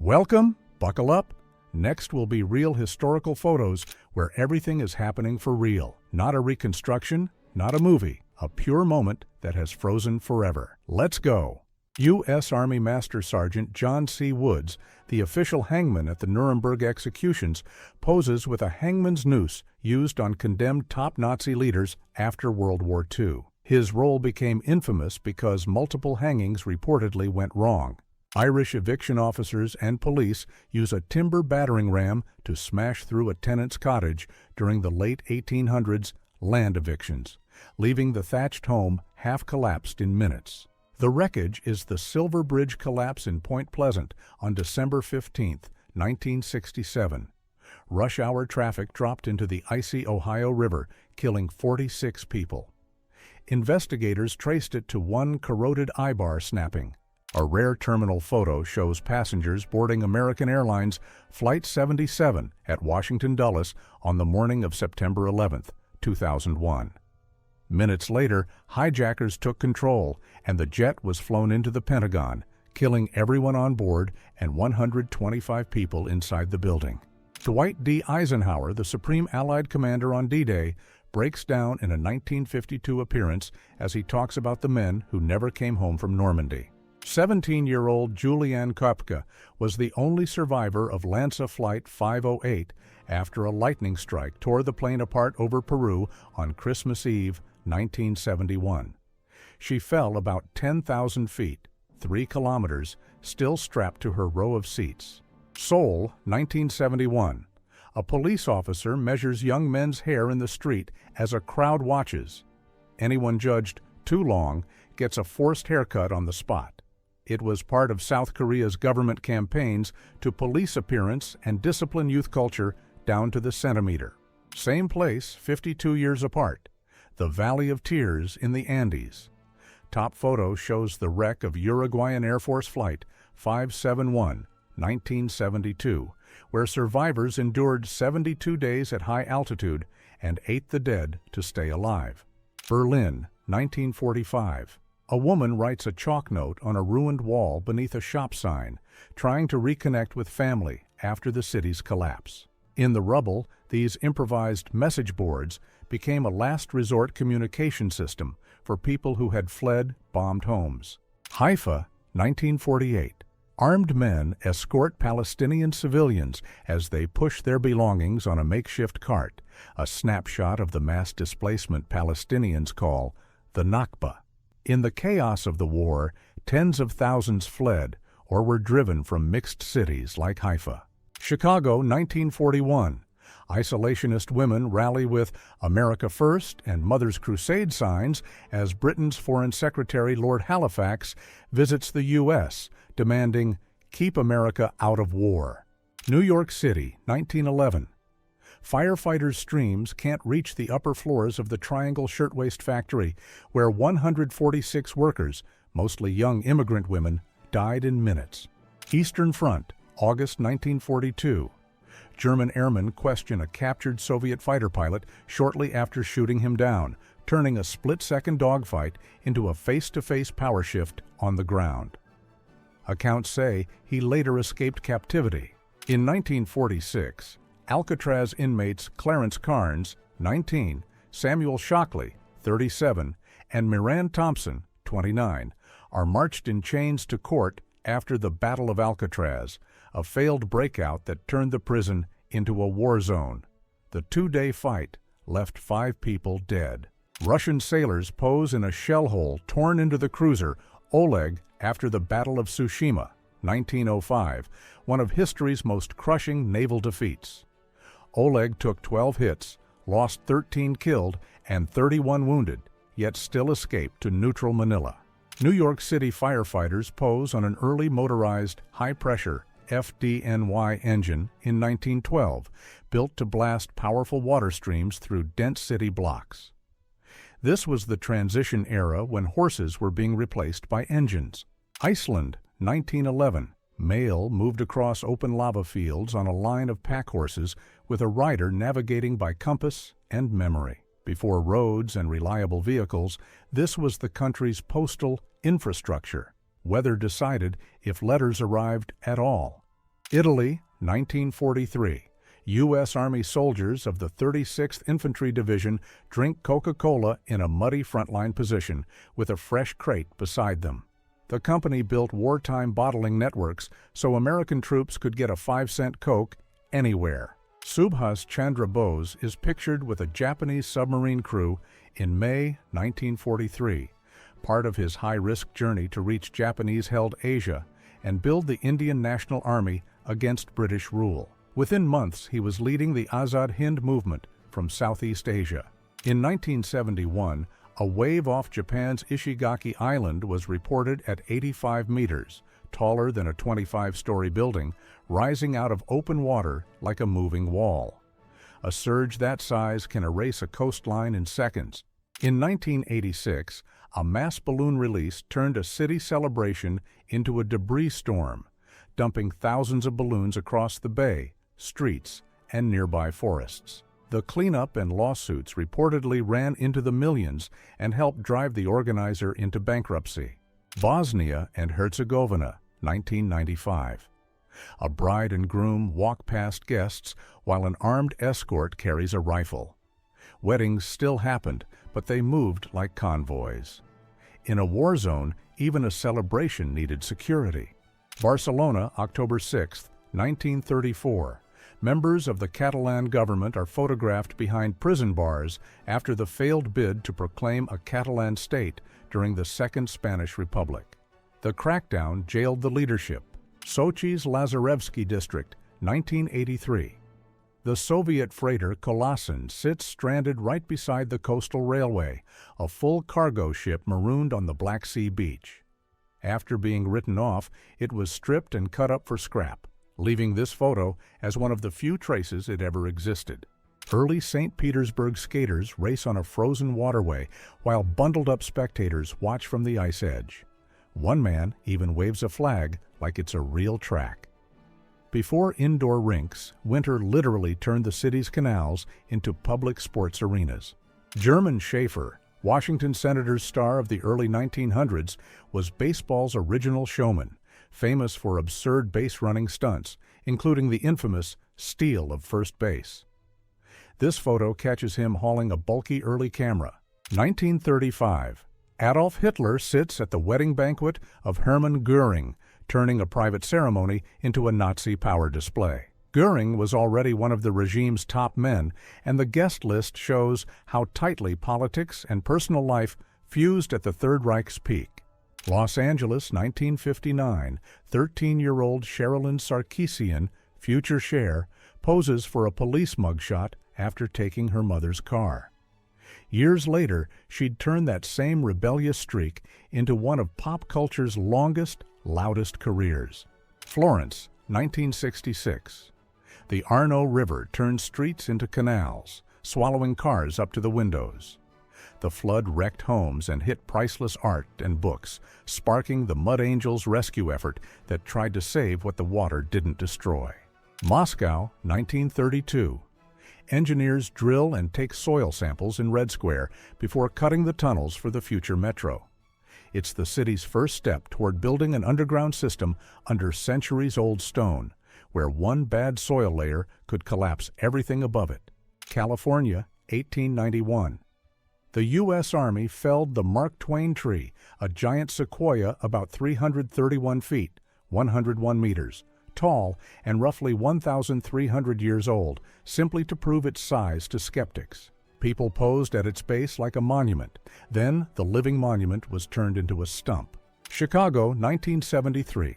Welcome, buckle up. Next will be real historical photos where everything is happening for real. Not a reconstruction, not a movie, a pure moment that has frozen forever. Let's go. U.S. Army Master Sergeant John C. Woods, the official hangman at the Nuremberg executions, poses with a hangman's noose used on condemned top Nazi leaders after World War II. His role became infamous because multiple hangings reportedly went wrong. Irish eviction officers and police use a timber battering ram to smash through a tenant's cottage during the late 1800s land evictions, leaving the thatched home half-collapsed in minutes. The wreckage is the Silver Bridge collapse in Point Pleasant on December 15, 1967. Rush hour traffic dropped into the icy Ohio River, killing 46 people. Investigators traced it to one corroded eye-bar snapping. A rare terminal photo shows passengers boarding American Airlines Flight 77 at Washington Dulles on the morning of September 11, 2001. Minutes later, hijackers took control, and the jet was flown into the Pentagon, killing everyone on board and 125 people inside the building. Dwight D. Eisenhower, the Supreme Allied Commander on D-Day, breaks down in a 1952 appearance as he talks about the men who never came home from Normandy. 17-year-old Julianne Kopka was the only survivor of Lanza Flight 508 after a lightning strike tore the plane apart over Peru on Christmas Eve, 1971. She fell about 10,000 feet, 3 kilometers, still strapped to her row of seats. Seoul, 1971. A police officer measures young men's hair in the street as a crowd watches. Anyone judged too long gets a forced haircut on the spot. It was part of South Korea's government campaigns to police appearance and discipline youth culture down to the centimeter. Same place, 52 years apart. The Valley of Tears in the Andes. Top photo shows the wreck of Uruguayan Air Force Flight 571, 1972, where survivors endured 72 days at high altitude and ate the dead to stay alive. Berlin, 1945. A woman writes a chalk note on a ruined wall beneath a shop sign, trying to reconnect with family after the city's collapse. In the rubble, these improvised message boards became a last resort communication system for people who had fled bombed homes. Haifa, 1948. Armed men escort Palestinian civilians as they push their belongings on a makeshift cart, a snapshot of the mass displacement Palestinians call the Nakba. In the chaos of the war, tens of thousands fled or were driven from mixed cities like Haifa. Chicago, 1941. Isolationist women rally with America First and Mother's Crusade signs as Britain's Foreign Secretary Lord Halifax visits the U.S., demanding, "Keep America out of war." New York City, 1911. Firefighters' streams can't reach the upper floors of the Triangle Shirtwaist Factory, where 146 workers, mostly young immigrant women, died in minutes. Eastern Front, August 1942. German airmen question a captured Soviet fighter pilot shortly after shooting him down, turning a split-second dogfight into a face-to-face power shift on the ground. Accounts say he later escaped captivity. In 1946, Alcatraz inmates Clarence Carnes, 19, Samuel Shockley, 37, and Miran Thompson, 29, are marched in chains to court after the Battle of Alcatraz, a failed breakout that turned the prison into a war zone. The two-day fight left 5 people dead. Russian sailors pose in a shell hole torn into the cruiser Oleg after the Battle of Tsushima, 1905, one of history's most crushing naval defeats. Oleg took 12 hits, lost 13 killed and 31 wounded, yet still escaped to neutral Manila. New York City firefighters pose on an early motorized, high-pressure FDNY engine in 1912, built to blast powerful water streams through dense city blocks. This was the transition era when horses were being replaced by engines. Iceland, 1911. Mail moved across open lava fields on a line of pack horses with a rider navigating by compass and memory. Before roads and reliable vehicles, this was the country's postal infrastructure. Weather decided if letters arrived at all. Italy, 1943. U.S. Army soldiers of the 36th Infantry Division drink Coca-Cola in a muddy frontline position with a fresh crate beside them. The company built wartime bottling networks so American troops could get a 5-cent Coke anywhere. Subhas Chandra Bose is pictured with a Japanese submarine crew in May 1943, part of his high-risk journey to reach Japanese-held Asia and build the Indian National Army against British rule. Within months, he was leading the Azad Hind movement from Southeast Asia. In 1971, a wave off Japan's Ishigaki Island was reported at 85 meters, taller than a 25-story building, rising out of open water like a moving wall. A surge that size can erase a coastline in seconds. In 1986, a mass balloon release turned a city celebration into a debris storm, dumping thousands of balloons across the bay, streets, and nearby forests. The cleanup and lawsuits reportedly ran into the millions and helped drive the organizer into bankruptcy. Bosnia and Herzegovina, 1995. A bride and groom walk past guests while an armed escort carries a rifle. Weddings still happened, but they moved like convoys. In a war zone, even a celebration needed security. Barcelona, October 6, 1934. Members of the Catalan government are photographed behind prison bars after the failed bid to proclaim a Catalan state during the Second Spanish Republic. The crackdown jailed the leadership. Sochi's Lazarevsky district, 1983. The Soviet freighter Kolasin sits stranded right beside the coastal railway, a full cargo ship marooned on the Black Sea beach. After being written off, it was stripped and cut up for scrap, leaving this photo as one of the few traces it ever existed. Early St. Petersburg skaters race on a frozen waterway while bundled-up spectators watch from the ice edge. One man even waves a flag like it's a real track. Before indoor rinks, winter literally turned the city's canals into public sports arenas. German Schaefer, Washington Senator's star of the early 1900s, was baseball's original showman, famous for absurd base-running stunts, including the infamous steal of first base. This photo catches him hauling a bulky early camera. 1935. Adolf Hitler sits at the wedding banquet of Hermann Göring, turning a private ceremony into a Nazi power display. Göring was already one of the regime's top men, and the guest list shows how tightly politics and personal life fused at the Third Reich's peak. Los Angeles, 1959, 13-year-old Sherilyn Sarkisian, future Cher, poses for a police mugshot after taking her mother's car. Years later, she'd turn that same rebellious streak into one of pop culture's longest, loudest careers. Florence, 1966. The Arno River turned streets into canals, swallowing cars up to the windows. The flood wrecked homes and hit priceless art and books, sparking the Mud Angels rescue effort that tried to save what the water didn't destroy. Moscow, 1932. Engineers drill and take soil samples in Red Square before cutting the tunnels for the future metro. It's the city's first step toward building an underground system under centuries-old stone, where one bad soil layer could collapse everything above it. California, 1891. The U.S. Army felled the Mark Twain tree, a giant sequoia about 331 feet, 101 meters, tall and roughly 1,300 years old, simply to prove its size to skeptics. People posed at its base like a monument. Then the living monument was turned into a stump. Chicago, 1973.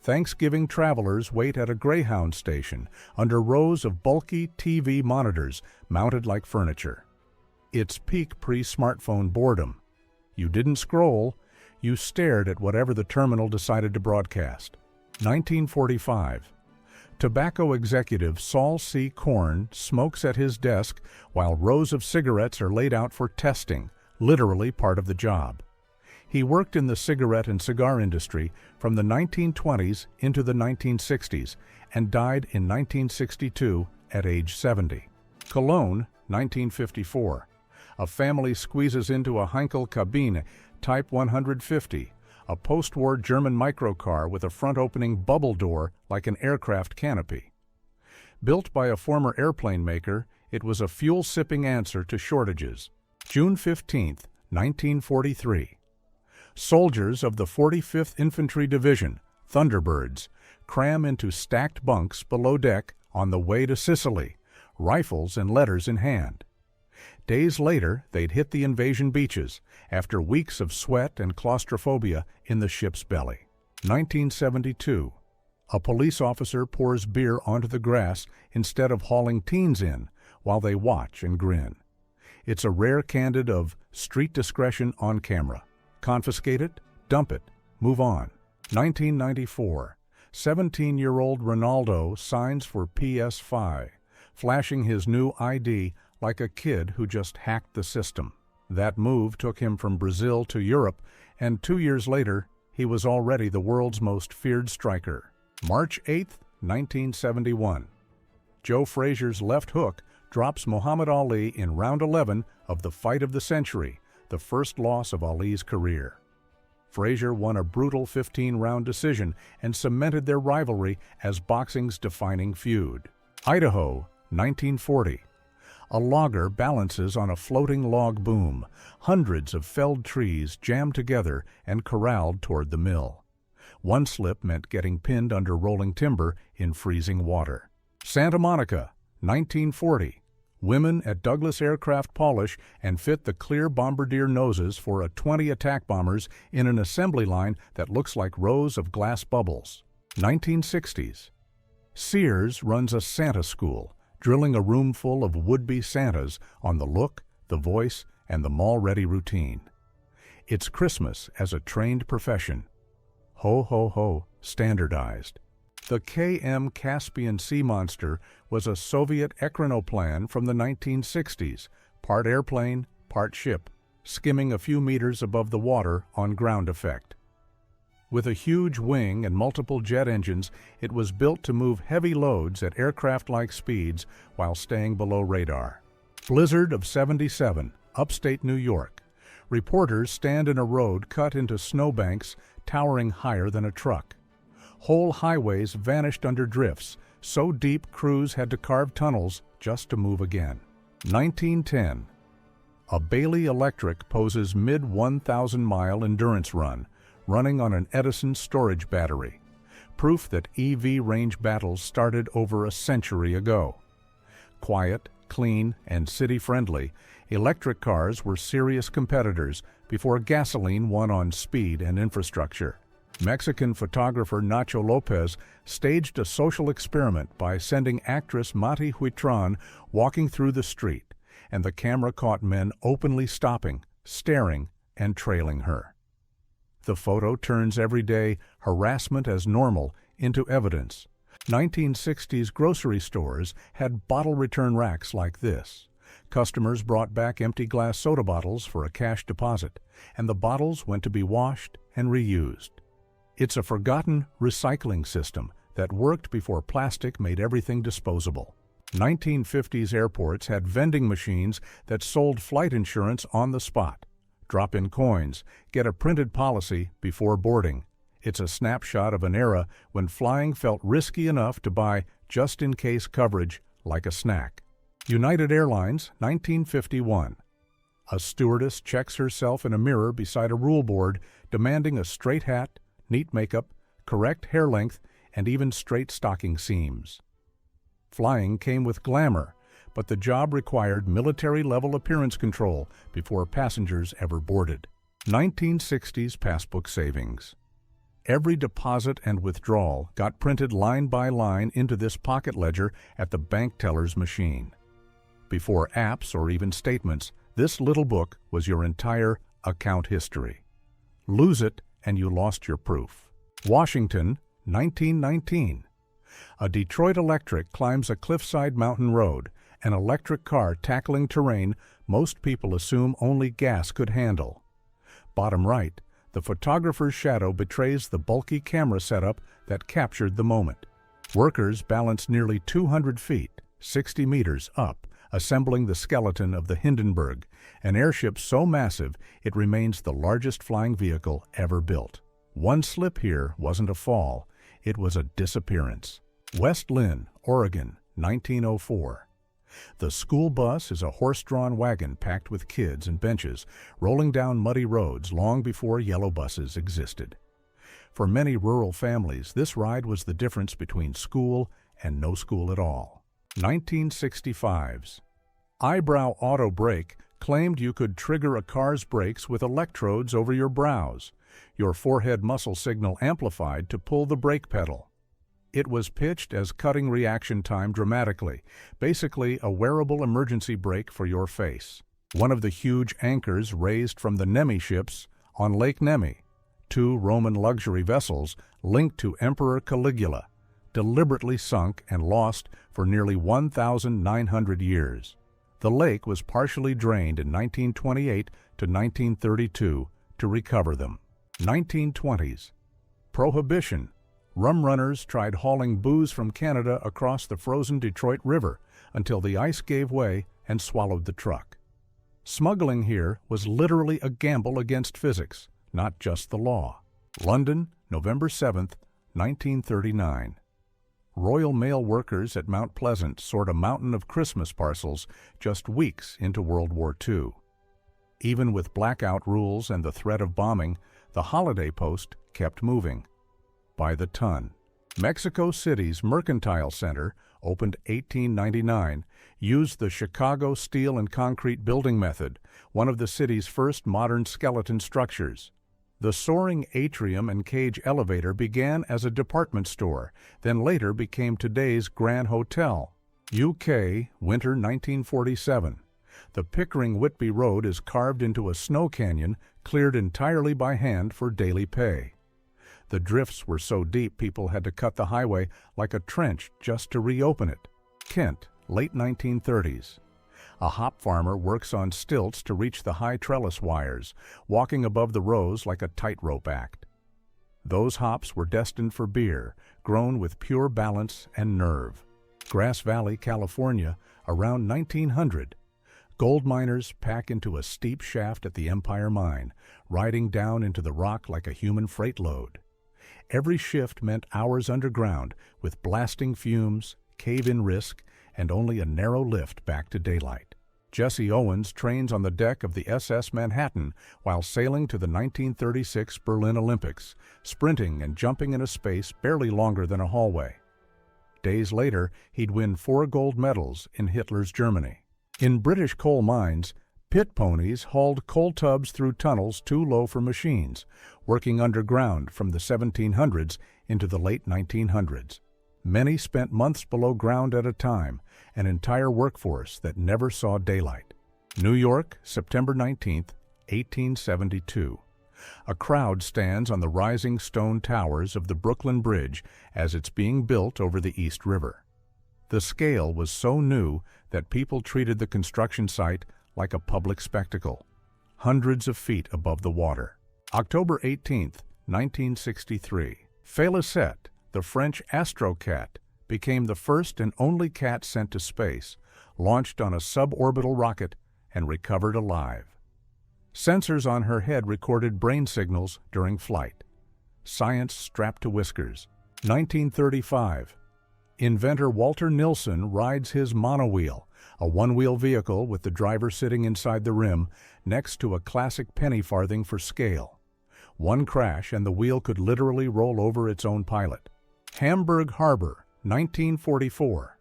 Thanksgiving travelers wait at a Greyhound station under rows of bulky TV monitors mounted like furniture. It's peak pre-smartphone boredom. You didn't scroll, you stared at whatever the terminal decided to broadcast. 1945. Tobacco executive Saul C. Korn smokes at his desk while rows of cigarettes are laid out for testing, literally part of the job. He worked in the cigarette and cigar industry from the 1920s into the 1960s and died in 1962 at age 70. Cologne, 1954. A family squeezes into a Heinkel cabine Type 150, a post-war German microcar with a front-opening bubble door like an aircraft canopy. Built by a former airplane maker, it was a fuel-sipping answer to shortages. June 15, 1943. Soldiers of the 45th Infantry Division, Thunderbirds, cram into stacked bunks below deck on the way to Sicily, rifles and letters in hand. Days later, they'd hit the invasion beaches after weeks of sweat and claustrophobia in the ship's belly. 1972. A police officer pours beer onto the grass instead of hauling teens in while they watch and grin. It's a rare candid of street discretion on camera. Confiscate it, dump it, move on. 1994. 17-year-old Ronaldo signs for PS5, flashing his new ID like a kid who just hacked the system. That move took him from Brazil to Europe, and 2 years later, he was already the world's most feared striker. March 8, 1971. Joe Frazier's left hook drops Muhammad Ali in round 11 of the fight of the century, the first loss of Ali's career. Frazier won a brutal 15-round decision and cemented their rivalry as boxing's defining feud. Idaho, 1940. A logger balances on a floating log boom, hundreds of felled trees jammed together and corralled toward the mill. One slip meant getting pinned under rolling timber in freezing water. Santa Monica, 1940. Women at Douglas Aircraft polish and fit the clear bombardier noses for a 20 attack bombers in an assembly line that looks like rows of glass bubbles. 1960s. Sears runs a Santa school, drilling a room full of would-be Santas on the look, the voice, and the mall-ready routine. It's Christmas as a trained profession. Ho, ho, ho, standardized. The KM Caspian Sea Monster was a Soviet ekranoplan from the 1960s, part airplane, part ship, skimming a few meters above the water on ground effect. With a huge wing and multiple jet engines, it was built to move heavy loads at aircraft-like speeds while staying below radar. Blizzard of 77, upstate New York. Reporters stand in a road cut into snowbanks towering higher than a truck. Whole highways vanished under drifts, so deep crews had to carve tunnels just to move again. 1910. A Bailey Electric poses mid-1,000-mile endurance run, running on an Edison storage battery. Proof that EV range battles started over a century ago. Quiet, clean, and city-friendly, electric cars were serious competitors before gasoline won on speed and infrastructure. Mexican photographer Nacho Lopez staged a social experiment by sending actress Mati Huitron walking through the street, and the camera caught men openly stopping, staring, and trailing her. The photo turns everyday harassment as normal into evidence. 1960s grocery stores had bottle return racks like this. Customers brought back empty glass soda bottles for a cash deposit, and the bottles went to be washed and reused. It's a forgotten recycling system that worked before plastic made everything disposable. 1950s airports had vending machines that sold flight insurance on the spot. Drop in coins, get a printed policy before boarding. It's a snapshot of an era when flying felt risky enough to buy just-in-case coverage like a snack. United Airlines, 1951. A stewardess checks herself in a mirror beside a rule board, demanding a straight hat, neat makeup, correct hair length, and even straight stocking seams. Flying came with glamour, but the job required military-level appearance control before passengers ever boarded. 1960s passbook savings. Every deposit and withdrawal got printed line by line into this pocket ledger at the bank teller's machine. Before apps or even statements, this little book was your entire account history. Lose it, and you lost your proof. Washington, 1919. A Detroit Electric climbs a cliffside mountain road, an electric car tackling terrain most people assume only gas could handle. Bottom right, the photographer's shadow betrays the bulky camera setup that captured the moment. Workers balance nearly 200 feet, 60 meters up, assembling the skeleton of the Hindenburg, an airship so massive it remains the largest flying vehicle ever built. One slip here wasn't a fall, it was a disappearance. West Lynn, Oregon, 1904. The school bus is a horse-drawn wagon packed with kids and benches, rolling down muddy roads long before yellow buses existed. For many rural families, this ride was the difference between school and no school at all. 1965's Eyebrow Auto Brake claimed you could trigger a car's brakes with electrodes over your brows, your forehead muscle signal amplified to pull the brake pedal. It was pitched as cutting reaction time dramatically, basically a wearable emergency brake for your face. One of the huge anchors raised from the Nemi ships on Lake Nemi, 2 Roman luxury vessels linked to Emperor Caligula, deliberately sunk and lost for nearly 1,900 years. The lake was partially drained in 1928 to 1932 to recover them. 1920's Prohibition. Rum runners tried hauling booze from Canada across the frozen Detroit River until the ice gave way and swallowed the truck. Smuggling here was literally a gamble against physics, not just the law. London, November 7, 1939. Royal Mail workers at Mount Pleasant sort a mountain of Christmas parcels just weeks into World War II. Even with blackout rules and the threat of bombing, the holiday post kept moving. By the ton. Mexico City's Mercantile Center, opened 1899, used the Chicago steel and concrete building method, one of the city's first modern skeleton structures. The soaring atrium and cage elevator began as a department store, then later became today's Grand Hotel. UK, winter 1947. The Pickering-Whitby Road is carved into a snow canyon cleared entirely by hand for daily pay. The drifts were so deep people had to cut the highway like a trench just to reopen it. Kent, late 1930s. A hop farmer works on stilts to reach the high trellis wires, walking above the rows like a tightrope act. Those hops were destined for beer, grown with pure balance and nerve. Grass Valley, California, around 1900. Gold miners pack into a steep shaft at the Empire Mine, riding down into the rock like a human freight load. Every shift meant hours underground with blasting fumes, cave-in risk, and only a narrow lift back to daylight. Jesse Owens trains on the deck of the SS Manhattan while sailing to the 1936 Berlin Olympics, sprinting and jumping in a space barely longer than a hallway. Days later, he'd win 4 gold medals in Hitler's Germany. In British coal mines, pit ponies hauled coal tubs through tunnels too low for machines, working underground from the 1700s into the late 1900s. Many spent months below ground at a time, an entire workforce that never saw daylight. New York, September 19, 1872. A crowd stands on the rising stone towers of the Brooklyn Bridge as it's being built over the East River. The scale was so new that people treated the construction site like a public spectacle, hundreds of feet above the water. October 18, 1963. Félicette, the French Astrocat, became the first and only cat sent to space, launched on a suborbital rocket, and recovered alive. Sensors on her head recorded brain signals during flight. Science strapped to whiskers. 1935. Inventor Walter Nilsson rides his monowheel, a one-wheel vehicle with the driver sitting inside the rim next to a classic penny farthing for scale. One crash and the wheel could literally roll over its own pilot. Hamburg Harbor, 1944.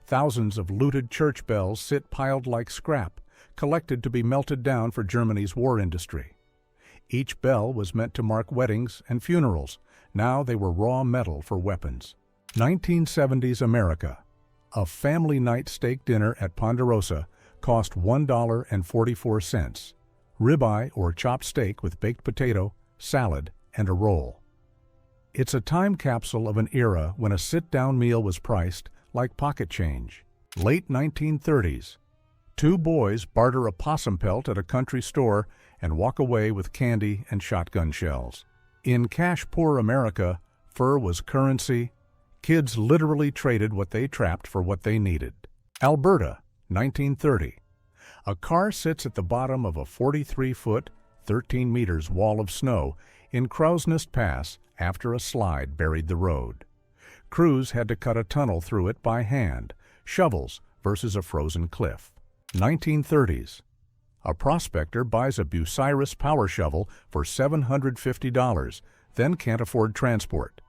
Thousands of looted church bells sit piled like scrap, collected to be melted down for Germany's war industry. Each bell was meant to mark weddings and funerals. Now they were raw metal for weapons. 1970s America. A family night steak dinner at Ponderosa cost $1.44. Ribeye or chopped steak with baked potato, salad, and a roll. It's a time capsule of an era when a sit-down meal was priced like pocket change. Late 1930s. 2 boys barter a possum pelt at a country store and walk away with candy and shotgun shells. In cash-poor America, fur was currency. Kids literally traded what they trapped for what they needed. Alberta, 1930. A car sits at the bottom of a 43-foot, 13 meters wall of snow In Crow's Nest Pass, after a slide buried the road. Crews had to cut a tunnel through it by hand, shovels versus a frozen cliff. 1930s. A prospector buys a Bucyrus power shovel for $750, then can't afford transport.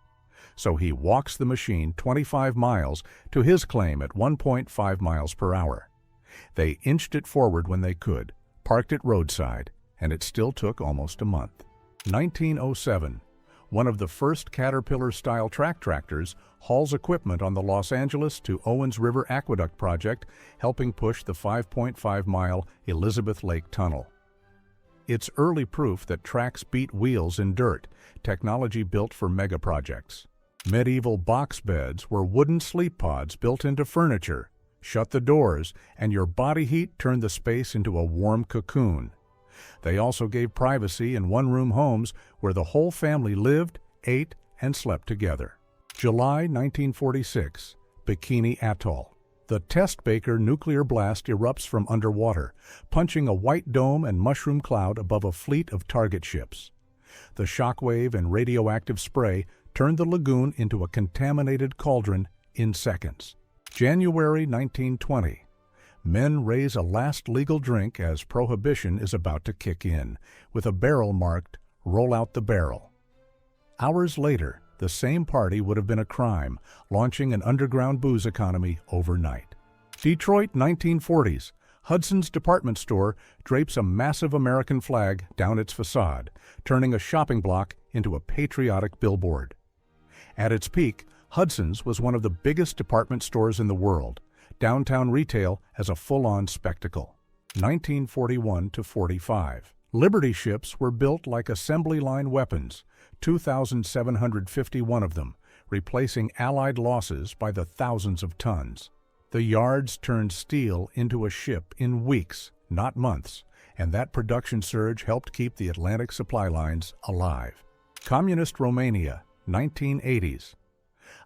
So he walks the machine 25 miles to his claim at 1.5 miles per hour. They inched it forward when they could, parked it roadside, and it still took almost a month. 1907. One of the first Caterpillar-style track tractors hauls equipment on the Los Angeles to Owens River Aqueduct project, helping push the 5.5-mile Elizabeth Lake Tunnel. It's early proof that tracks beat wheels in dirt, technology built for mega projects. Medieval box beds were wooden sleep pods built into furniture. Shut the doors, and your body heat turned the space into a warm cocoon. They also gave privacy in one-room homes where the whole family lived, ate, and slept together. July 1946, Bikini Atoll. The Test Baker nuclear blast erupts from underwater, punching a white dome and mushroom cloud above a fleet of target ships. The shockwave and radioactive spray turned the lagoon into a contaminated cauldron in seconds. January 1920. Men raise a last legal drink as prohibition is about to kick in, with a barrel marked, "Roll out the barrel." Hours later, the same party would have been a crime, launching an underground booze economy overnight. Detroit 1940s. Hudson's department store drapes a massive American flag down its facade, turning a shopping block into a patriotic billboard. At its peak, Hudson's was one of the biggest department stores in the world. Downtown retail as a full-on spectacle. 1941 to 45. Liberty ships were built like assembly line weapons, 2,751 of them, replacing Allied losses by the thousands of tons. The yards turned steel into a ship in weeks, not months, and that production surge helped keep the Atlantic supply lines alive. Communist Romania, 1980s.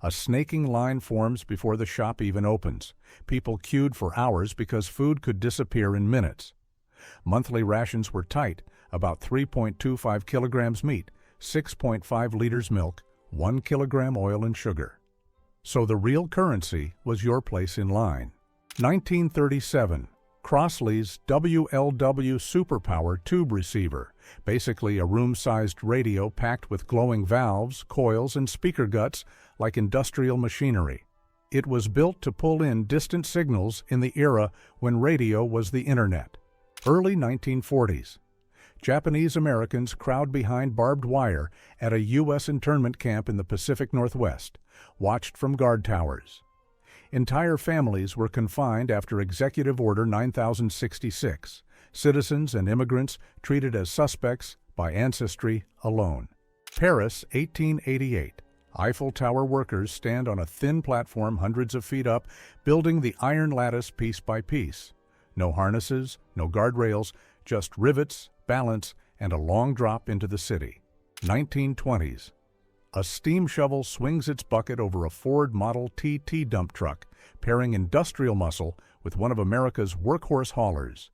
A snaking line forms before the shop even opens. People queued for hours because food could disappear in minutes. Monthly rations were tight, about 3.25 kilograms meat, 6.5 liters milk, 1 kilogram oil and sugar. So the real currency was your place in line. 1937. Crossley's WLW Superpower tube receiver, basically a room-sized radio packed with glowing valves, coils, and speaker guts like industrial machinery. It was built to pull in distant signals in the era when radio was the Internet. Early 1940s. Japanese Americans crowd behind barbed wire at a U.S. internment camp in the Pacific Northwest, watched from guard towers. Entire families were confined after Executive Order 9066, citizens and immigrants treated as suspects by ancestry alone. Paris, 1888. Eiffel Tower workers stand on a thin platform hundreds of feet up, building the iron lattice piece by piece. No harnesses, no guardrails, just rivets, balance, and a long drop into the city. 1920s. A steam shovel swings its bucket over a Ford Model T dump truck, pairing industrial muscle with one of America's workhorse haulers.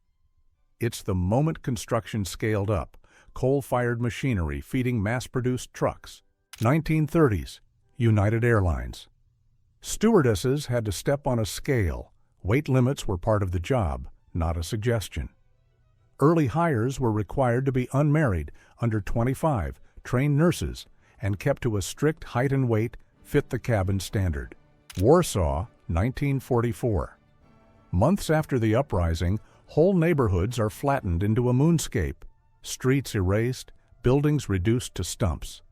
It's the moment construction scaled up, coal-fired machinery feeding mass-produced trucks. 1930s. United Airlines. Stewardesses had to step on a scale. Weight limits were part of the job, not a suggestion. Early hires were required to be unmarried, under 25, trained nurses, and kept to a strict height and weight, fit the cabin standard. Warsaw, 1944. Months after the uprising, whole neighborhoods are flattened into a moonscape, streets erased, buildings reduced to stumps.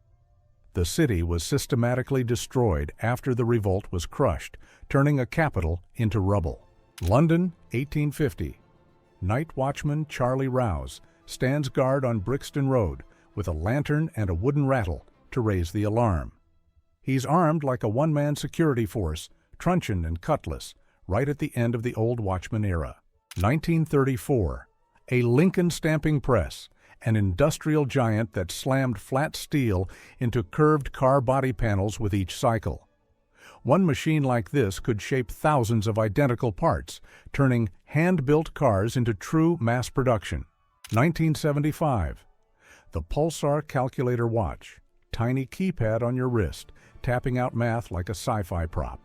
The city was systematically destroyed after the revolt was crushed, turning a capital into rubble. London, 1850. Night watchman Charlie Rouse stands guard on Brixton Road with a lantern and a wooden rattle to raise the alarm. He's armed like a one-man security force, truncheon and cutlass, right at the end of the old watchman era. 1934. A Lincoln stamping press, an industrial giant that slammed flat steel into curved car body panels with each cycle. One machine like this could shape thousands of identical parts, turning hand-built cars into true mass production. 1975. The pulsar calculator watch, tiny keypad on your wrist, tapping out math like a sci-fi prop.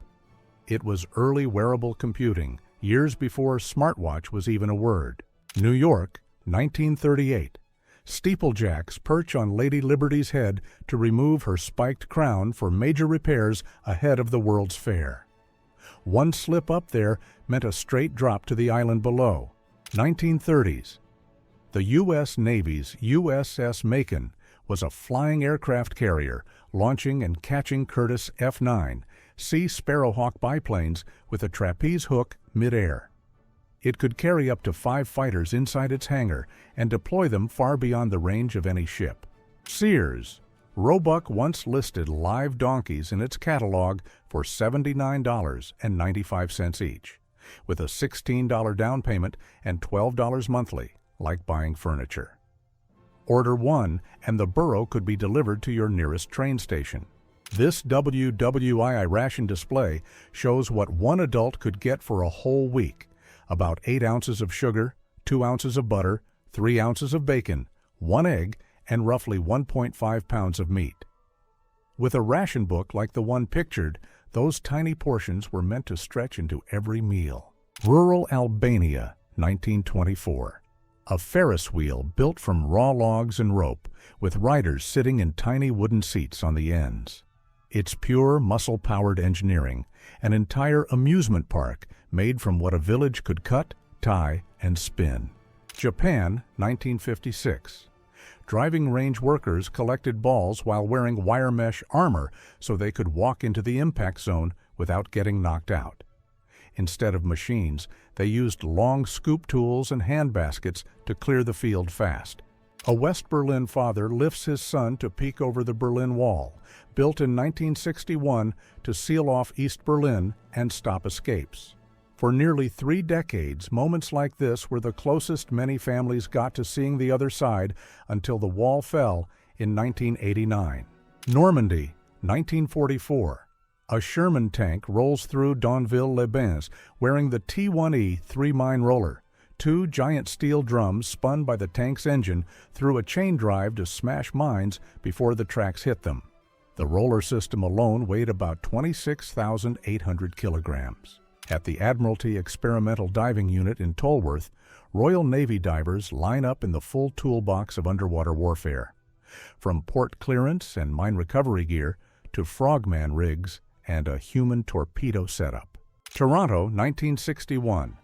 It was early wearable computing, years before smartwatch was even a word. New York, 1938. Steeplejacks perch on Lady Liberty's head to remove her spiked crown for major repairs ahead of the World's Fair. One slip up there meant a straight drop to the island below. 1930s. The U.S. Navy's USS Macon was a flying aircraft carrier launching and catching Curtiss F-9, Sea Sparrowhawk biplanes with a trapeze hook mid-air. It could carry up to 5 fighters inside its hangar and deploy them far beyond the range of any ship. Sears. Roebuck once listed live donkeys in its catalog for $79.95 each, with a $16 down payment and $12 monthly, like buying furniture. Order one and the burro could be delivered to your nearest train station. This WWII ration display shows what one adult could get for a whole week: about 8 ounces of sugar, 2 ounces of butter, 3 ounces of bacon, 1 egg, and roughly 1.5 pounds of meat. With a ration book like the one pictured, those tiny portions were meant to stretch into every meal. Rural Albania, 1924. A Ferris wheel built from raw logs and rope, with riders sitting in tiny wooden seats on the ends. It's pure muscle-powered engineering, an entire amusement park made from what a village could cut, tie, and spin. Japan, 1956. Driving range workers collected balls while wearing wire mesh armor so they could walk into the impact zone without getting knocked out. Instead of machines, they used long scoop tools and hand baskets to clear the field fast. A West Berlin father lifts his son to peek over the Berlin Wall, built in 1961 to seal off East Berlin and stop escapes. For nearly 3 decades, moments like this were the closest many families got to seeing the other side until the wall fell in 1989. Normandy, 1944. A Sherman tank rolls through Donville-les-Bains wearing the T-1E 3-mine roller, 2 giant steel drums spun by the tank's engine through a chain drive to smash mines before the tracks hit them. The roller system alone weighed about 26,800 kilograms. At the Admiralty Experimental Diving Unit in Tolworth, Royal Navy divers line up in the full toolbox of underwater warfare, from port clearance and mine recovery gear to frogman rigs and a human torpedo setup. Toronto, 1961.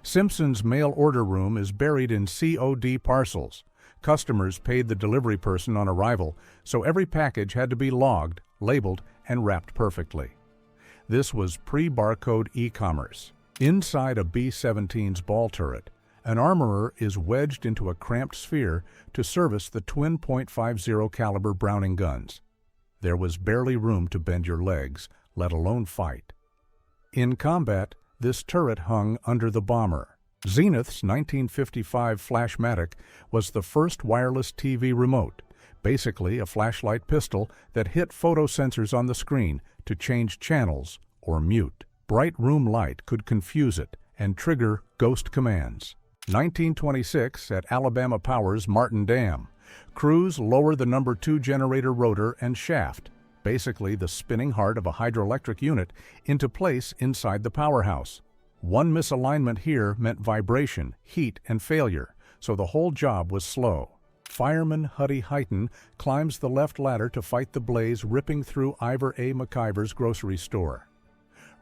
Simpson's mail order room is buried in COD parcels. Customers paid the delivery person on arrival, so every package had to be logged, labeled, and wrapped perfectly. This was pre-barcode e-commerce. Inside a B-17's ball turret, an armorer is wedged into a cramped sphere to service the twin .50 caliber Browning guns. There was barely room to bend your legs, let alone fight. In combat, this turret hung under the bomber. Zenith's 1955 Flashmatic was the first wireless TV remote, basically a flashlight pistol that hit photosensors on the screen to change channels or mute. Bright room light could confuse it and trigger ghost commands. 1926 at Alabama Power's Martin Dam. Crews lower the number 2 generator rotor and shaft, basically the spinning heart of a hydroelectric unit, into place inside the powerhouse. One misalignment here meant vibration, heat, and failure, so the whole job was slow. Fireman Huddy Heighton climbs the left ladder to fight the blaze ripping through Ivor A. McIver's grocery store.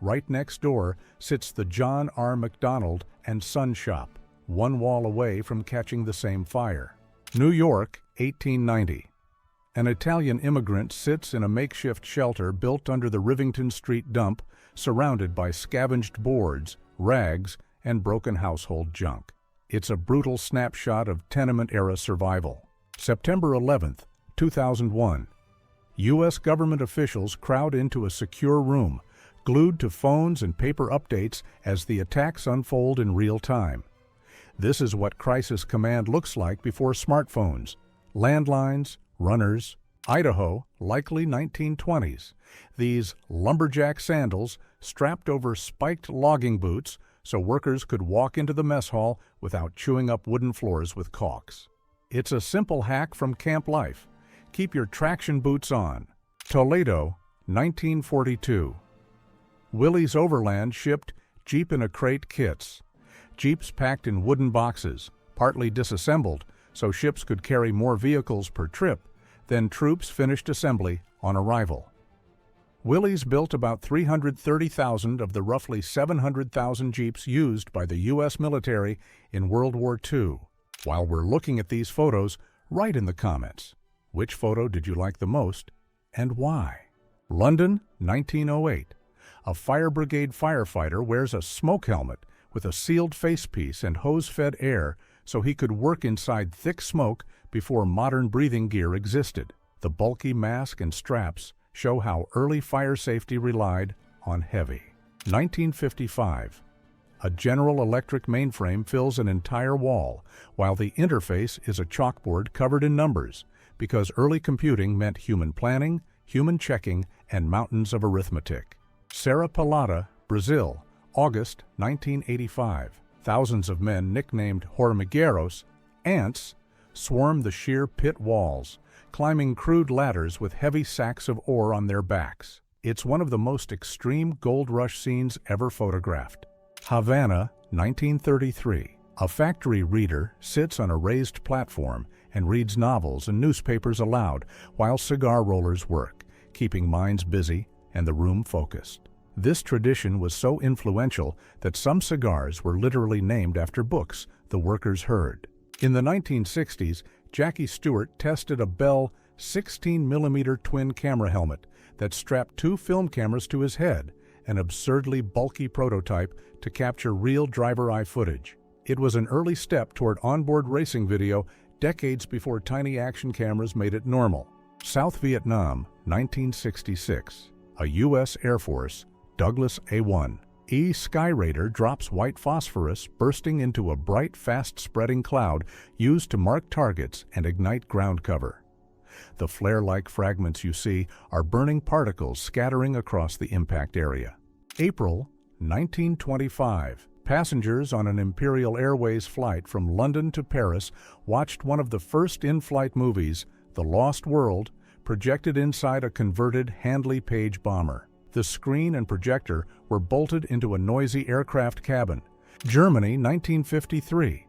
Right next door sits the John R. McDonald and Son Shop, one wall away from catching the same fire. New York, 1890. An Italian immigrant sits in a makeshift shelter built under the Rivington Street dump, surrounded by scavenged boards, rags, and broken household junk. It's a brutal snapshot of tenement-era survival. September 11, 2001. U.S. government officials crowd into a secure room, glued to phones and paper updates as the attacks unfold in real time. This is what crisis command looks like before smartphones. Landlines, runners. Idaho, likely 1920s. These lumberjack sandals strapped over spiked logging boots so workers could walk into the mess hall without chewing up wooden floors with caulks. It's a simple hack from camp life. Keep your traction boots on. Toledo, 1942. Willys Overland shipped Jeep-in-a-crate kits. Jeeps packed in wooden boxes, partly disassembled, so ships could carry more vehicles per trip than troops finished assembly on arrival. Willys built about 330,000 of the roughly 700,000 Jeeps used by the U.S. military in World War II. While we're looking at these photos, write in the comments, which photo did you like the most and why? London, 1908. A fire brigade firefighter wears a smoke helmet with a sealed facepiece and hose-fed air so he could work inside thick smoke before modern breathing gear existed. The bulky mask and straps show how early fire safety relied on heavy. 1955. A General Electric mainframe fills an entire wall, while the interface is a chalkboard covered in numbers, because early computing meant human planning, human checking, and mountains of arithmetic. Serra Pelada, Brazil, August 1985. Thousands of men nicknamed hormigueros, ants, swarm the sheer pit walls, climbing crude ladders with heavy sacks of ore on their backs. It's one of the most extreme gold rush scenes ever photographed. Havana, 1933. A factory reader sits on a raised platform and reads novels and newspapers aloud while cigar rollers work, keeping minds busy and the room focused. This tradition was so influential that some cigars were literally named after books the workers heard. In the 1960s, Jackie Stewart tested a Bell 16mm twin camera helmet that strapped 2 film cameras to his head, an absurdly bulky prototype to capture real driver eye footage. It was an early step toward onboard racing video decades before tiny action cameras made it normal. South Vietnam, 1966. A U.S. Air Force Douglas A-1 E Sky Raider drops white phosphorus bursting into a bright, fast-spreading cloud used to mark targets and ignite ground cover. The flare-like fragments you see are burning particles scattering across the impact area. April 1925. Passengers on an Imperial Airways flight from London to Paris watched one of the first in-flight movies, The Lost World, projected inside a converted Handley Page bomber. The screen and projector were bolted into a noisy aircraft cabin. Germany, 1953.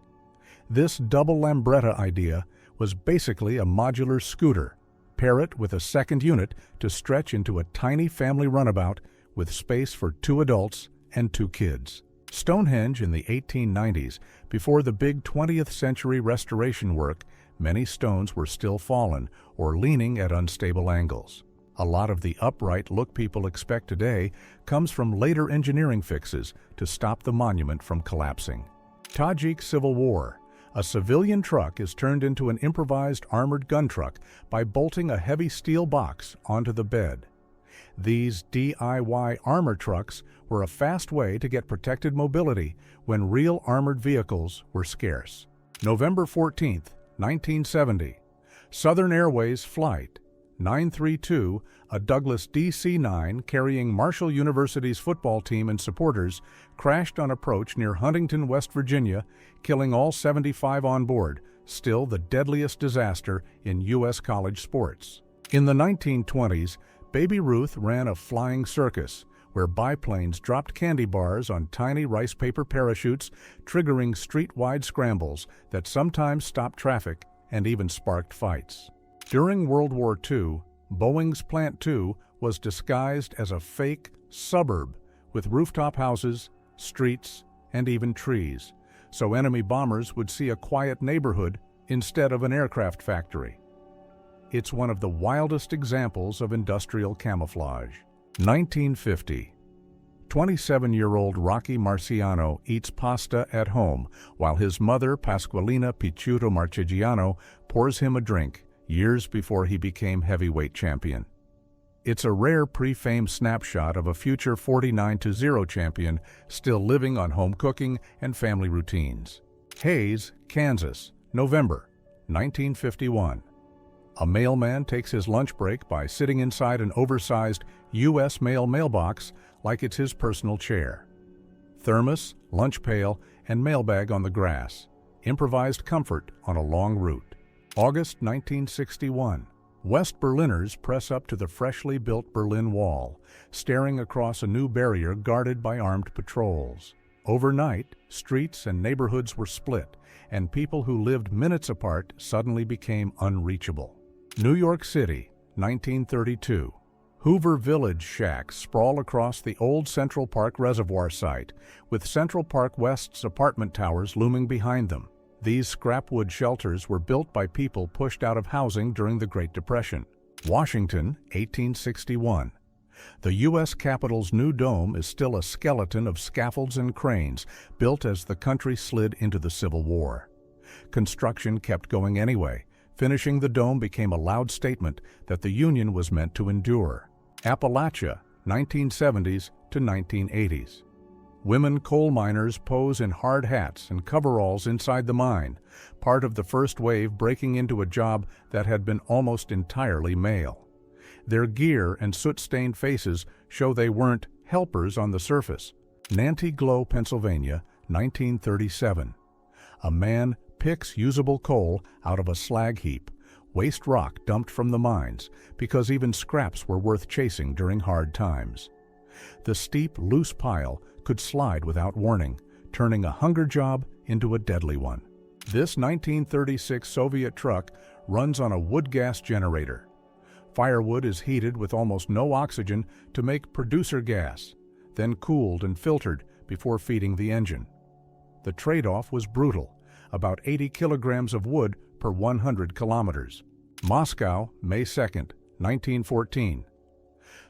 This double Lambretta idea was basically a modular scooter. Pair it with a second unit to stretch into a tiny family runabout with space for 2 adults and 2 kids. Stonehenge in the 1890s, before the big 20th century restoration work, many stones were still fallen or leaning at unstable angles. A lot of the upright look people expect today comes from later engineering fixes to stop the monument from collapsing. Tajik Civil War. A civilian truck is turned into an improvised armored gun truck by bolting a heavy steel box onto the bed. These DIY armor trucks were a fast way to get protected mobility when real armored vehicles were scarce. November 14, 1970. Southern Airways Flight 932, a Douglas DC-9 carrying Marshall University's football team and supporters, crashed on approach near Huntington, West Virginia, killing all 75 on board, still the deadliest disaster in U.S. college sports. In the 1920s, Baby Ruth ran a flying circus, where biplanes dropped candy bars on tiny rice paper parachutes, triggering street-wide scrambles that sometimes stopped traffic and even sparked fights. During World War II, Boeing's Plant 2 was disguised as a fake suburb with rooftop houses, streets, and even trees, so enemy bombers would see a quiet neighborhood instead of an aircraft factory. It's one of the wildest examples of industrial camouflage. 1950. 27-year-old Rocky Marciano eats pasta at home while his mother, Pasqualina Picciuto Marchigiano, pours him a drink years before he became heavyweight champion. It's a rare pre-fame snapshot of a future 49-0 champion still living on home cooking and family routines. Hays, Kansas, November 1951. A mailman takes his lunch break by sitting inside an oversized U.S. mail mailbox like it's his personal chair. Thermos, lunch pail, and mailbag on the grass. Improvised comfort on a long route. August 1961. West Berliners press up to the freshly built Berlin Wall, staring across a new barrier guarded by armed patrols. Overnight, streets and neighborhoods were split, and people who lived minutes apart suddenly became unreachable. New York City, 1932. Hoover Village shacks sprawl across the old Central Park Reservoir site, with Central Park West's apartment towers looming behind them. These scrapwood shelters were built by people pushed out of housing during the Great Depression. Washington, 1861. The U.S. Capitol's new dome is still a skeleton of scaffolds and cranes built as the country slid into the Civil War. Construction kept going anyway. Finishing the dome became a loud statement that the Union was meant to endure. Appalachia, 1970s to 1980s. Women coal miners pose in hard hats and coveralls inside the mine, part of the first wave breaking into a job that had been almost entirely male. Their gear and soot-stained faces show they weren't helpers on the surface. Nantiglow, Pennsylvania, 1937. A man picks usable coal out of a slag heap, waste rock dumped from the mines, because even scraps were worth chasing during hard times. The steep, loose pile could slide without warning, turning a hunger job into a deadly one. This 1936 Soviet truck runs on a wood gas generator. Firewood is heated with almost no oxygen to make producer gas, then cooled and filtered before feeding the engine. The trade-off was brutal, about 80 kilograms of wood per 100 kilometers. Moscow, May 2nd, 1914.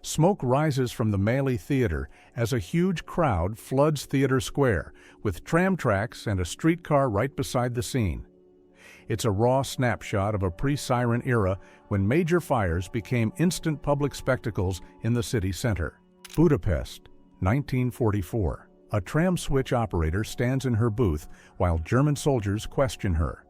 Smoke rises from the Maly Theater as a huge crowd floods Theater Square, with tram tracks and a streetcar right beside the scene. It's a raw snapshot of a pre-siren era when major fires became instant public spectacles in the city center. Budapest, 1944. A tram switch operator stands in her booth while German soldiers question her.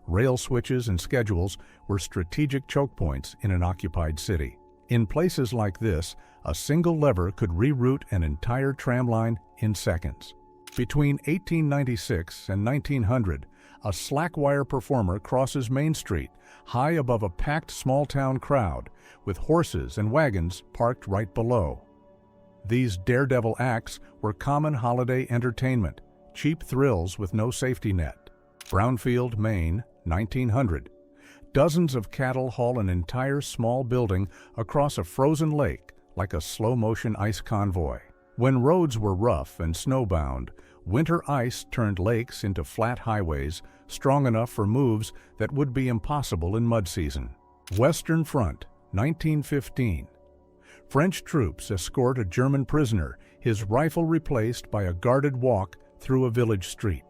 Rail switches and schedules were strategic choke points in an occupied city. In places like this, a single lever could reroute an entire tram line in seconds. Between 1896 and 1900, a slackwire performer crosses Main Street, high above a packed small-town crowd, with horses and wagons parked right below. These daredevil acts were common holiday entertainment, cheap thrills with no safety net. Brownfield, Maine, 1900. Dozens of cattle haul an entire small building across a frozen lake like a slow-motion ice convoy. When roads were rough and snowbound, winter ice turned lakes into flat highways strong enough for moves that would be impossible in mud season. Western Front, 1915. French troops escort a German prisoner, his rifle replaced by a guarded walk through a village street.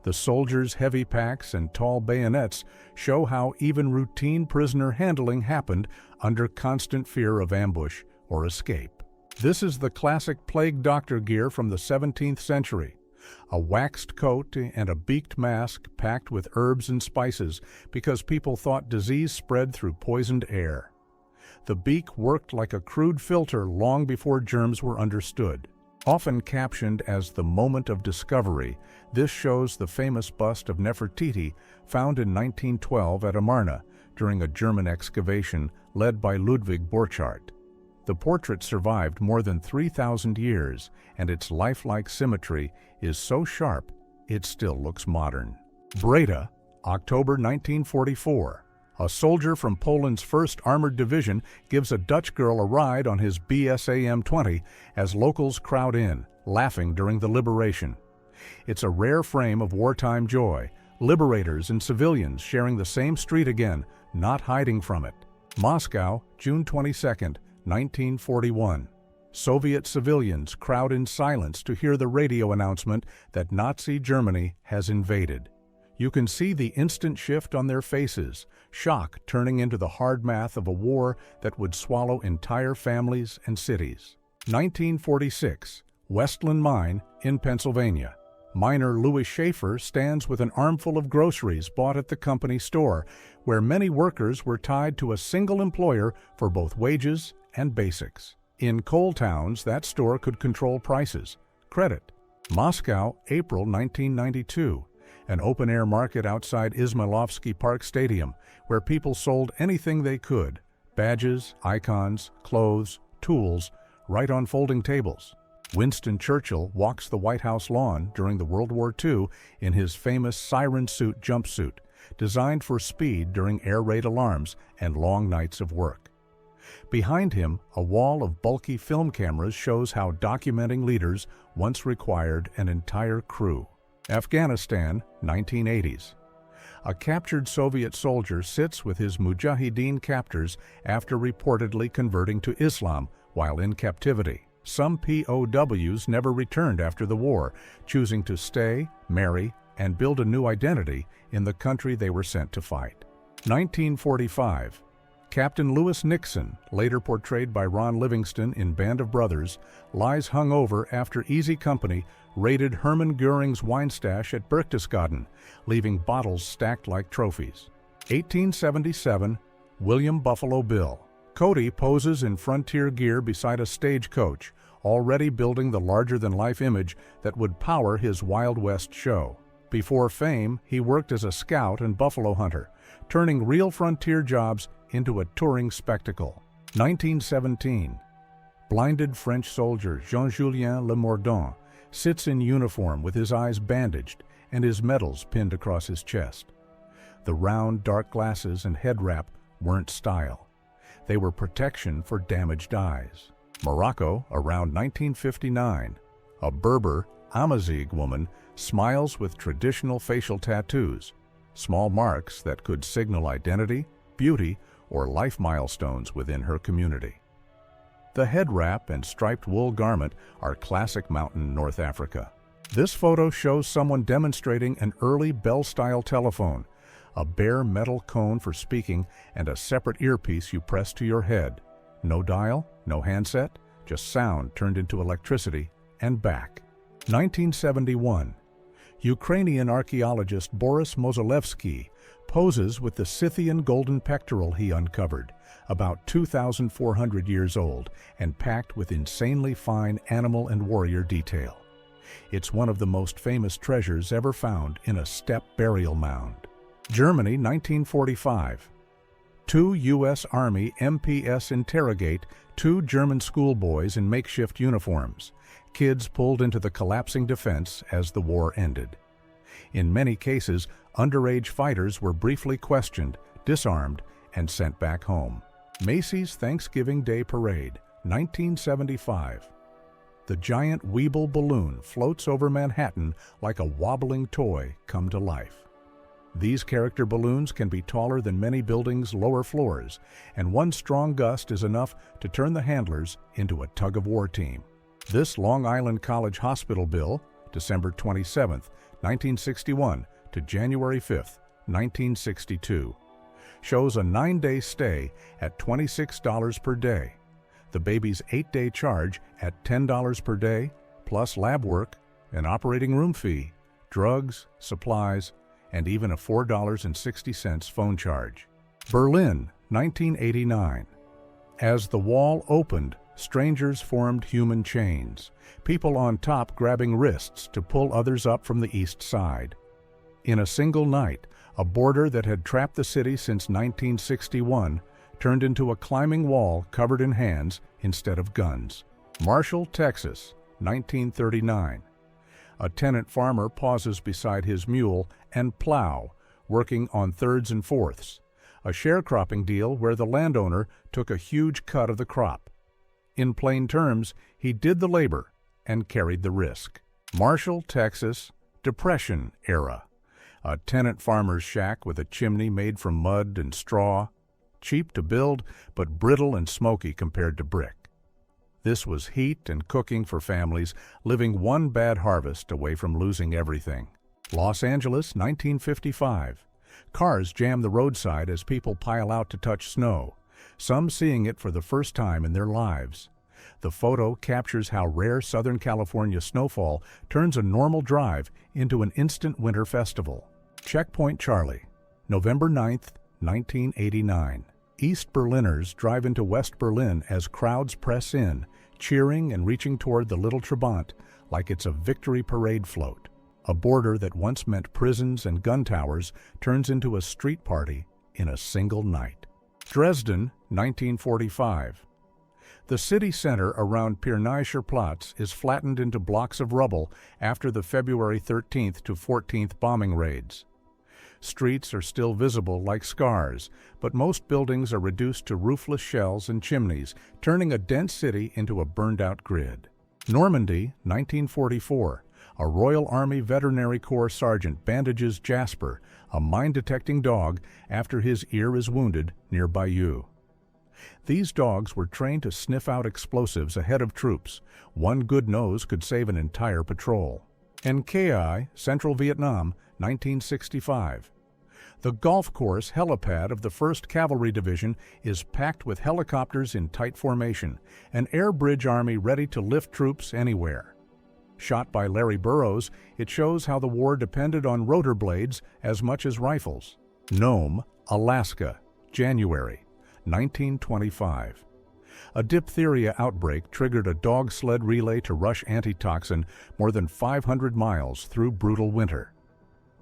The soldiers' heavy packs and tall bayonets show how even routine prisoner handling happened under constant fear of ambush or escape. This is the classic plague doctor gear from the 17th century. A waxed coat and a beaked mask packed with herbs and spices because people thought disease spread through poisoned air. The beak worked like a crude filter long before germs were understood. Often captioned as the moment of discovery, this shows the famous bust of Nefertiti found in 1912 at Amarna during a German excavation led by Ludwig Borchardt. The portrait survived more than 3,000 years, and its lifelike symmetry is so sharp it still looks modern. Breda, October 1944. A soldier from Poland's 1st Armored Division gives a Dutch girl a ride on his BSAM-20 as locals crowd in, laughing during the liberation. It's a rare frame of wartime joy, liberators and civilians sharing the same street again, not hiding from it. Moscow, June 22, 1941. Soviet civilians crowd in silence to hear the radio announcement that Nazi Germany has invaded. You can see the instant shift on their faces, shock turning into the hard math of a war that would swallow entire families and cities. 1946, Westland Mine in Pennsylvania. Miner Louis Schaefer stands with an armful of groceries bought at the company store, where many workers were tied to a single employer for both wages and basics. In coal towns, that store could control prices. Credit. Moscow, April 1992. An open-air market outside Izmailovsky Park Stadium where people sold anything they could, badges, icons, clothes, tools, right on folding tables. Winston Churchill walks the White House lawn during the World War II in his famous siren suit jumpsuit, designed for speed during air raid alarms and long nights of work. Behind him, a wall of bulky film cameras shows how documenting leaders once required an entire crew. Afghanistan, 1980s. A captured Soviet soldier sits with his Mujahideen captors after reportedly converting to Islam while in captivity. Some POWs never returned after the war, choosing to stay, marry, and build a new identity in the country they were sent to fight. 1945. Captain Lewis Nixon, later portrayed by Ron Livingston in Band of Brothers, lies hungover after Easy Company raided Hermann Goering's wine stash at Berchtesgaden, leaving bottles stacked like trophies. 1877. William Buffalo Bill. Cody poses in frontier gear beside a stagecoach, already building the larger-than-life image that would power his Wild West show. Before fame, he worked as a scout and buffalo hunter, turning real frontier jobs into a touring spectacle. 1917. Blinded French soldier Jean-Julien Le Mordaunt sits in uniform with his eyes bandaged and his medals pinned across his chest. The round, dark glasses and head wrap weren't style. They were protection for damaged eyes. Morocco, around 1959. A Berber, Amazigh woman smiles with traditional facial tattoos, small marks that could signal identity, beauty, or life milestones within her community. The head wrap and striped wool garment are classic mountain North Africa. This photo shows someone demonstrating an early bell-style telephone, a bare metal cone for speaking and a separate earpiece you press to your head. No dial, no handset, just sound turned into electricity and back. 1971. Ukrainian archaeologist Boris Mosilevsky poses with the Scythian golden pectoral he uncovered, about 2,400 years old and packed with insanely fine animal and warrior detail. It's one of the most famous treasures ever found in a steppe burial mound. Germany, 1945. Two U.S. Army MPS interrogate two German schoolboys in makeshift uniforms, kids pulled into the collapsing defense as the war ended. In many cases, underage fighters were briefly questioned, disarmed, and sent back home. Macy's Thanksgiving Day Parade, 1975. The giant Weeble balloon floats over Manhattan like a wobbling toy come to life. These character balloons can be taller than many buildings' lower floors, and one strong gust is enough to turn the handlers into a tug-of-war team. This Long Island College Hospital bill, December 27, 1961 to January 5, 1962, shows a 9-day stay at $26 per day, the baby's 8-day charge at $10 per day, plus lab work, an operating room fee, drugs, supplies, and even a $4.60 phone charge. Berlin, 1989. As the wall opened, strangers formed human chains, people on top grabbing wrists to pull others up from the east side. In a single night, a border that had trapped the city since 1961 turned into a climbing wall covered in hands instead of guns. Marshall, Texas, 1939. A tenant farmer pauses beside his mule and plow, working on thirds and fourths, a sharecropping deal where the landowner took a huge cut of the crop. In plain terms, he did the labor and carried the risk. Marshall, Texas, Depression era. A tenant farmer's shack with a chimney made from mud and straw, cheap to build but brittle and smoky compared to brick. This was heat and cooking for families living one bad harvest away from losing everything. Los Angeles, 1955. Cars jam the roadside as people pile out to touch snow, some seeing it for the first time in their lives. The photo captures how rare Southern California snowfall turns a normal drive into an instant winter festival. Checkpoint Charlie, November 9, 1989. East Berliners drive into West Berlin as crowds press in, cheering and reaching toward the Little Trabant like it's a victory parade float. A border that once meant prisons and gun towers turns into a street party in a single night. Dresden, 1945. The city center around Pirnaischer Platz is flattened into blocks of rubble after the February 13th to 14th bombing raids. Streets are still visible like scars, but most buildings are reduced to roofless shells and chimneys, turning a dense city into a burned-out grid. Normandy, 1944. A Royal Army Veterinary Corps sergeant bandages Jasper, a mine-detecting dog, after his ear is wounded near Bayeux. These dogs were trained to sniff out explosives ahead of troops. One good nose could save an entire patrol. An Khai, Central Vietnam, 1965. The golf course helipad of the 1st Cavalry Division is packed with helicopters in tight formation, an air bridge army ready to lift troops anywhere. Shot by Larry Burroughs, it shows how the war depended on rotor blades as much as rifles. Nome, Alaska, January, 1925. A diphtheria outbreak triggered a dog sled relay to rush antitoxin more than 500 miles through brutal winter.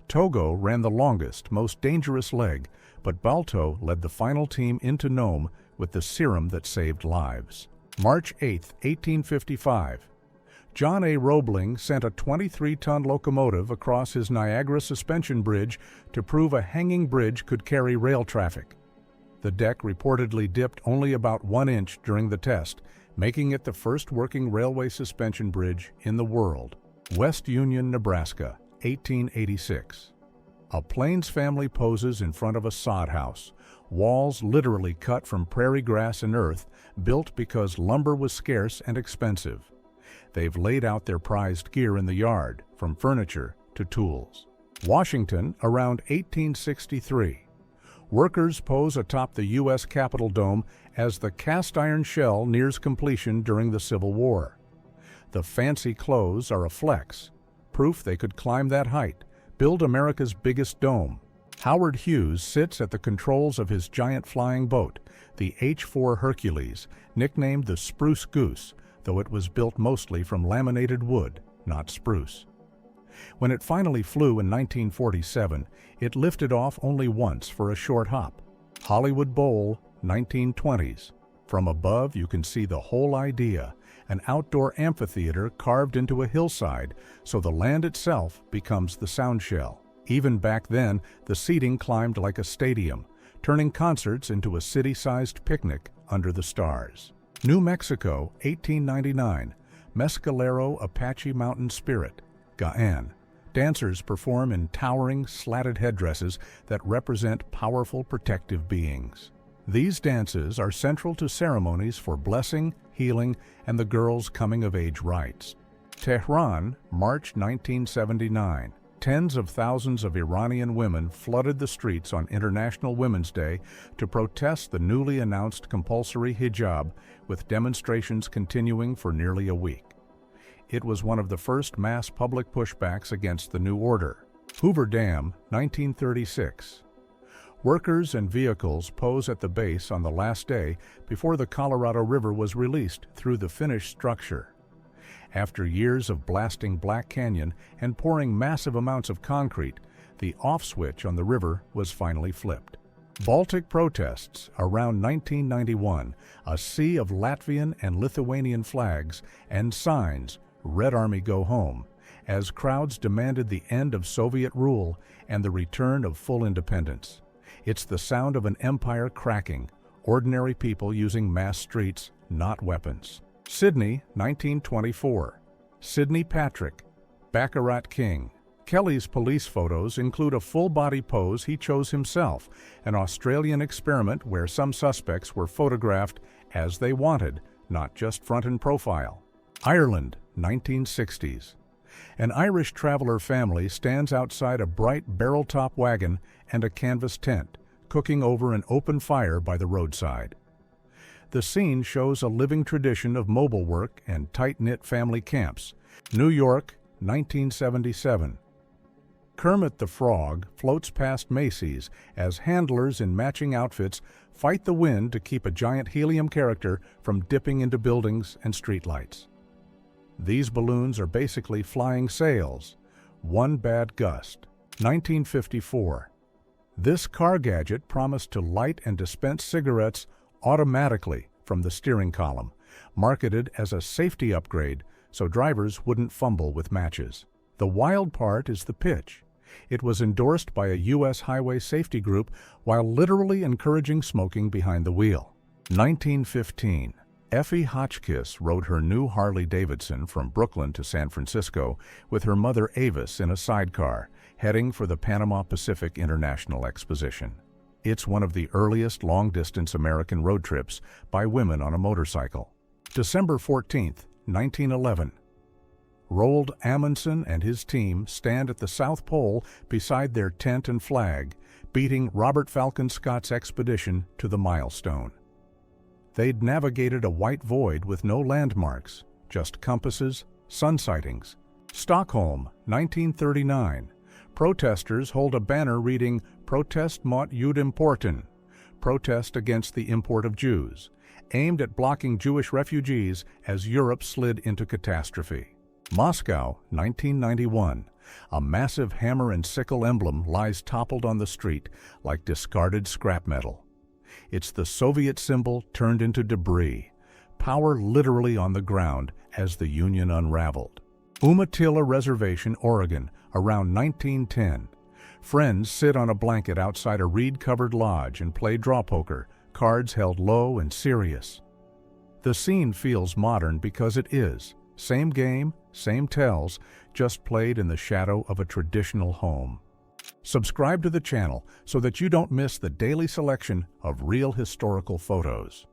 Togo ran the longest, most dangerous leg, but Balto led the final team into Nome with the serum that saved lives. March 8, 1855. John A. Roebling sent a 23-ton locomotive across his Niagara suspension bridge to prove a hanging bridge could carry rail traffic. The deck reportedly dipped only about 1 inch during the test, making it the first working railway suspension bridge in the world. West Union, Nebraska, 1886. A Plains family poses in front of a sod house, walls literally cut from prairie grass and earth, built because lumber was scarce and expensive. They've laid out their prized gear in the yard, from furniture to tools. Washington, around 1863. Workers pose atop the U.S. Capitol dome as the cast iron shell nears completion during the Civil War. The fancy clothes are a flex, proof they could climb that height, build America's biggest dome. Howard Hughes sits at the controls of his giant flying boat, the H-4 Hercules, nicknamed the Spruce Goose, though it was built mostly from laminated wood, not spruce. When it finally flew in 1947, it lifted off only once for a short hop. Hollywood Bowl, 1920s. From above you can see the whole idea, an outdoor amphitheater carved into a hillside, so the land itself becomes the sound shell. Even back then, the seating climbed like a stadium, turning concerts into a city-sized picnic under the stars. New Mexico, 1899. Mescalero Apache Mountain Spirit, Gaan. Dancers perform in towering, slatted headdresses that represent powerful protective beings. These dances are central to ceremonies for blessing, healing, and the girls' coming-of-age rites. Tehran, March 1979. Tens of thousands of Iranian women flooded the streets on International Women's Day to protest the newly announced compulsory hijab, with demonstrations continuing for nearly a week. It was one of the first mass public pushbacks against the new order. Hoover Dam, 1936. Workers and vehicles pose at the base on the last day before the Colorado River was released through the finished structure. After years of blasting Black Canyon and pouring massive amounts of concrete, the off switch on the river was finally flipped. Baltic protests around 1991, a sea of Latvian and Lithuanian flags and signs, "Red Army Go Home," as crowds demanded the end of Soviet rule and the return of full independence. It's the sound of an empire cracking, ordinary people using mass streets, not weapons. Sydney, 1924. Sidney Patrick, Baccarat King. Kelly's police photos include a full-body pose he chose himself, an Australian experiment where some suspects were photographed as they wanted, not just front and profile. Ireland, 1960s. An Irish traveler family stands outside a bright barrel-top wagon and a canvas tent, cooking over an open fire by the roadside. The scene shows a living tradition of mobile work and tight-knit family camps. New York, 1977. Kermit the Frog floats past Macy's as handlers in matching outfits fight the wind to keep a giant helium character from dipping into buildings and streetlights. These balloons are basically flying sails. one bad gust. 1954. This car gadget promised to light and dispense cigarettes automatically from the steering column, marketed as a safety upgrade so drivers wouldn't fumble with matches. The wild part is the pitch. It was endorsed by a U.S. highway safety group while literally encouraging smoking behind the wheel. 1915. Effie Hotchkiss rode her new Harley-Davidson from Brooklyn to San Francisco with her mother Avis in a sidecar, heading for the Panama Pacific International Exposition. It's one of the earliest long-distance American road trips by women on a motorcycle. December 14, 1911. Roald Amundsen and his team stand at the South Pole beside their tent and flag, beating Robert Falcon Scott's expedition to the milestone. They'd navigated a white void with no landmarks, just compasses, sun sightings. Stockholm, 1939. Protesters hold a banner reading "Protest mot Judimporten," protest against the import of Jews, aimed at blocking Jewish refugees as Europe slid into catastrophe. Moscow, 1991. A massive hammer and sickle emblem lies toppled on the street like discarded scrap metal. It's the Soviet symbol turned into debris, power literally on the ground as the Union unraveled. Umatilla Reservation, Oregon, around 1910. Friends sit on a blanket outside a reed-covered lodge and play draw poker, cards held low and serious. The scene feels modern because it is. Same game, same tells, just played in the shadow of a traditional home. Subscribe to the channel so that you don't miss the daily selection of real historical photos.